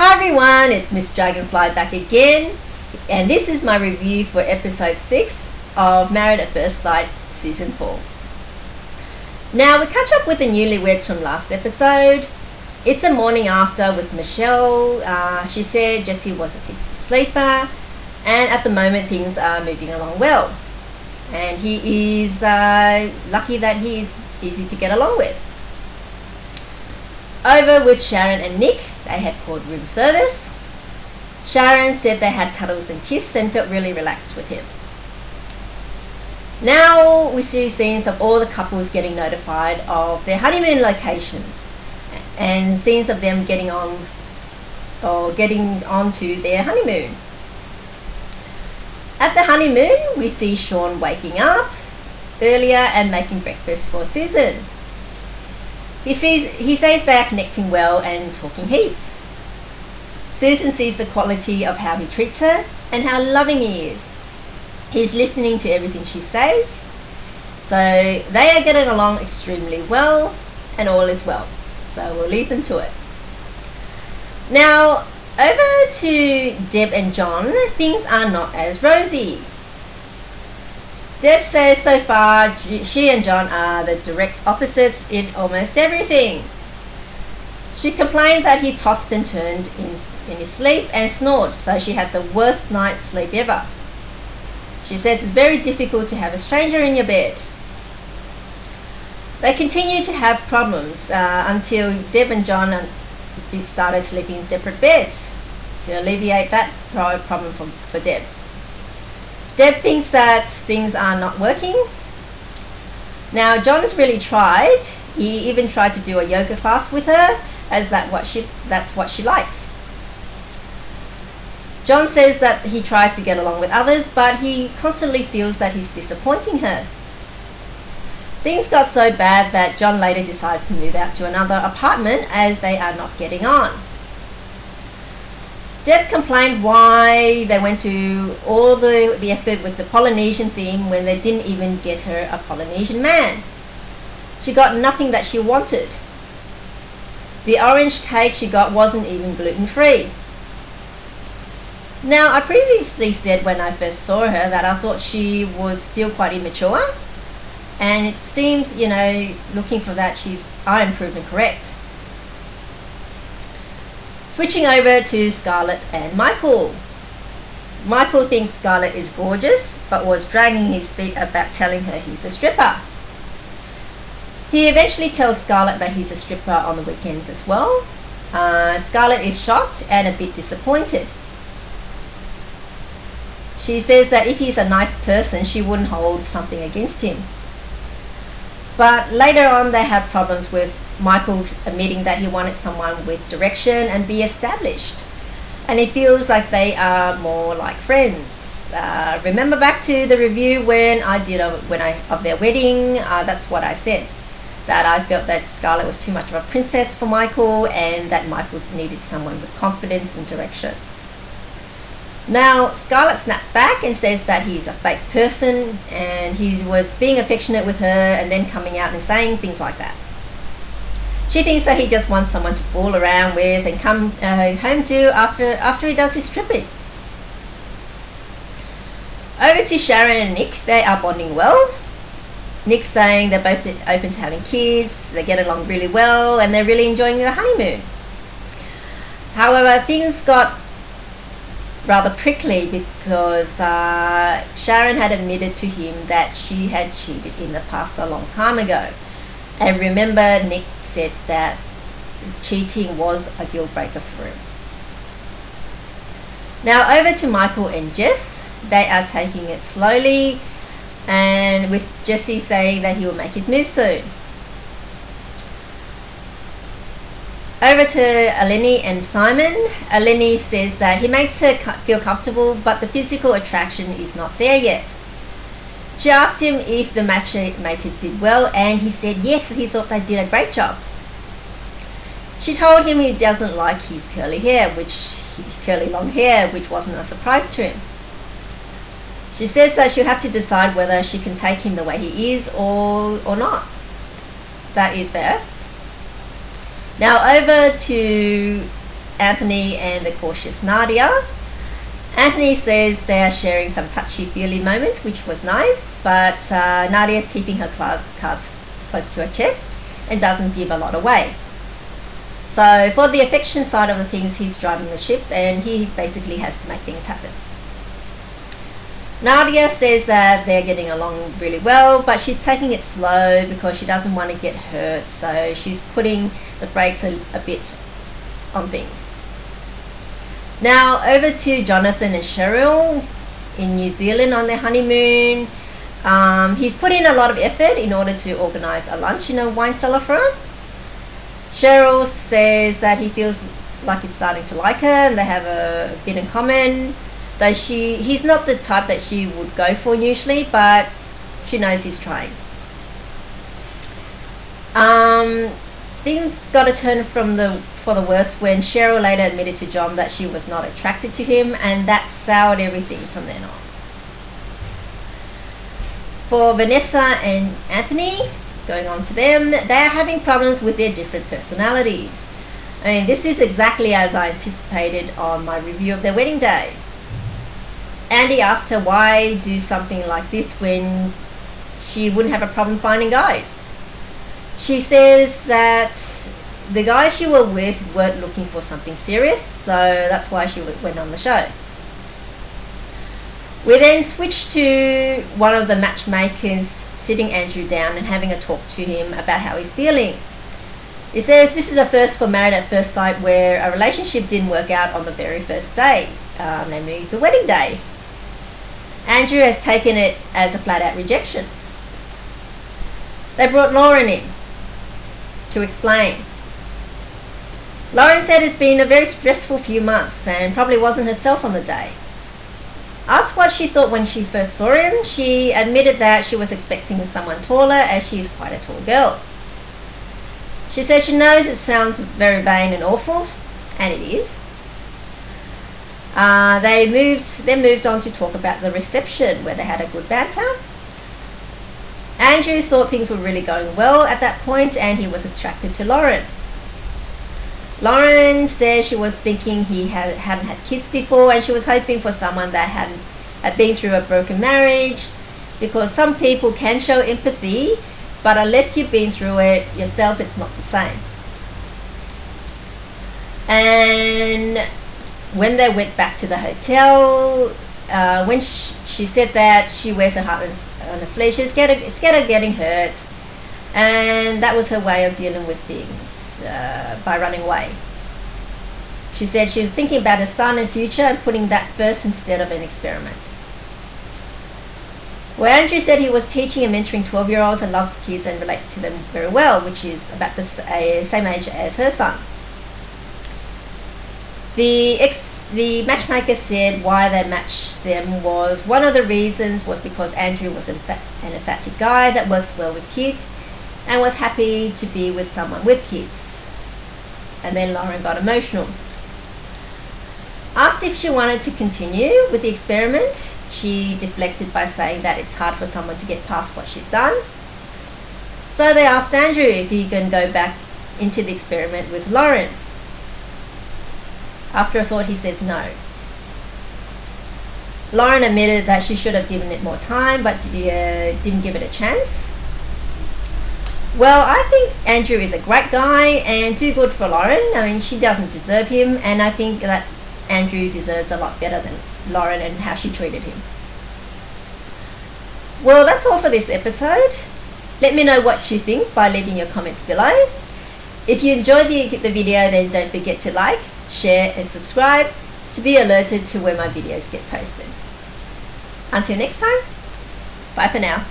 Hi everyone, it's Miss Dragonfly back again, and this is my review for episode 6 of Married at First Sight season 4. Now we catch up with the newlyweds from last episode. It's the morning after with Michelle. She said Jesse was a peaceful sleeper, and at the moment things are moving along well, and he is lucky that he's easy to get along with. Over with Sharon and Nick, they had called room service. Sharon said they had cuddles and kiss and felt really relaxed with him. Now we see scenes of all the couples getting notified of their honeymoon locations and scenes of them getting on to their honeymoon. At the honeymoon, we see Sean waking up earlier and making breakfast for Susan. He says they are connecting well and talking heaps. Susan sees the quality of how he treats her and how loving he is. He's listening to everything she says. So they are getting along extremely well and all is well. So we'll leave them to it. Now over to Deb and John, things are not as rosy. Deb says so far she and John are the direct opposites in almost everything. She complained that he tossed and turned in his sleep and snored, so she had the worst night's sleep ever. She says it's very difficult to have a stranger in your bed. They continue to have problems until Deb and John started sleeping in separate beds to alleviate that problem for Deb. Deb thinks that things are not working. Now John has really tried. He even tried to do a yoga class with her, as that's what she likes. John says that he tries to get along with others, but he constantly feels that he's disappointing her. Things got so bad that John later decides to move out to another apartment as they are not getting on. Deb complained why they went to all the effort with the Polynesian theme when they didn't even get her a Polynesian man. She got nothing that she wanted. The orange cake she got wasn't even gluten-free. Now, I previously said when I first saw her that I thought she was still quite immature, and it seems, looking for that, I am proven correct. Switching over to Scarlett and Michael. Michael thinks Scarlett is gorgeous, but was dragging his feet about telling her he's a stripper. He eventually tells Scarlett that he's a stripper on the weekends as well. Scarlett is shocked and a bit disappointed. She says that if he's a nice person, she wouldn't hold something against him. But later on they have problems with Michael admitting that he wanted someone with direction and be established, and he feels like they are more like friends. Remember back to the review when I did of their wedding, that's what I said, that I felt that Scarlett was too much of a princess for Michael and that Michael needed someone with confidence and direction. Now Scarlett snapped back and says that he's a fake person and he was being affectionate with her and then coming out and saying things like that. She thinks that he just wants someone to fool around with and come home to after he does his stripping. Over to Sharon and Nick, they are bonding well. Nick's saying they're both open to having kids, they get along really well and they're really enjoying the honeymoon. However, things got rather prickly because Sharon had admitted to him that she had cheated in the past a long time ago. And remember, Nick said that cheating was a deal breaker for him. Now over to Michael and Jess. They are taking it slowly, and with Jesse saying that he will make his move soon. Over to Eleni and Simon. Eleni says that he makes her feel comfortable, but the physical attraction is not there yet. She asked him if the matchmakers did well, and he said yes, he thought they did a great job. She told him he doesn't like his curly long hair, which wasn't a surprise to him. She says that she'll have to decide whether she can take him the way he is or not. That is fair. Now over to Anthony and the cautious Nadia. Anthony says they are sharing some touchy-feely moments, which was nice, but Nadia is keeping her cards close to her chest and doesn't give a lot away. So for the affection side of the things, he's driving the ship and he basically has to make things happen. Nadia says that they're getting along really well, but she's taking it slow because she doesn't want to get hurt, so she's putting the brakes a bit on things. Now over to Jonathan and Cheryl in New Zealand on their honeymoon. He's put in a lot of effort in order to organise a lunch in a wine cellar for her. Cheryl says that he feels like he's starting to like her and they have a bit in common, though he's not the type that she would go for usually, but she knows he's trying. Things got to turn for the worse when Cheryl later admitted to John that she was not attracted to him, and that soured everything from then on. For Vanessa and Anthony, going on to them, they're having problems with their different personalities. I mean, this is exactly as I anticipated on my review of their wedding day. Andy asked her why do something like this when she wouldn't have a problem finding guys. She says that the guys she was with weren't looking for something serious, so that's why she went on the show. We then switched to one of the matchmakers sitting Andrew down and having a talk to him about how he's feeling. He says this is a first for Married at First Sight, where a relationship didn't work out on the very first day, namely the wedding day. Andrew has taken it as a flat-out rejection. They brought Lauren in to explain. Lauren said it's been a very stressful few months and probably wasn't herself on the day. Asked what she thought when she first saw him, she admitted that she was expecting someone taller, as she is quite a tall girl. She says she knows it sounds very vain and awful, and it is. They moved on to talk about the reception, where they had a good banter. Andrew thought things were really going well at that point, and he was attracted to Lauren. Lauren says she was thinking he hadn't had kids before, and she was hoping for someone that had been through a broken marriage, because some people can show empathy, but unless you've been through it yourself, it's not the same. And when they went back to the hotel, when she said that she wears her heart on her sleeve, she was scared of getting hurt, and that was her way of dealing with things. By running away. She said she was thinking about her son and future and putting that first instead of an experiment. Well, Andrew said he was teaching and mentoring 12-year-olds and loves kids and relates to them very well, which is about the same age as her son. The matchmaker said why they matched them was one of the reasons was because Andrew was an emphatic guy that works well with kids and was happy to be with someone with kids. And then Lauren got emotional. Asked if she wanted to continue with the experiment, she deflected by saying that it's hard for someone to get past what she's done. So they asked Andrew if he can go back into the experiment with Lauren. After a thought, he says no. Lauren admitted that she should have given it more time, but didn't give it a chance. Well, I think Andrew is a great guy and too good for Lauren. I mean, she doesn't deserve him, and I think that Andrew deserves a lot better than Lauren and how she treated him. Well, that's all for this episode. Let me know what you think by leaving your comments below. If you enjoyed the video, then don't forget to like, share and subscribe to be alerted to when my videos get posted. Until next time, bye for now.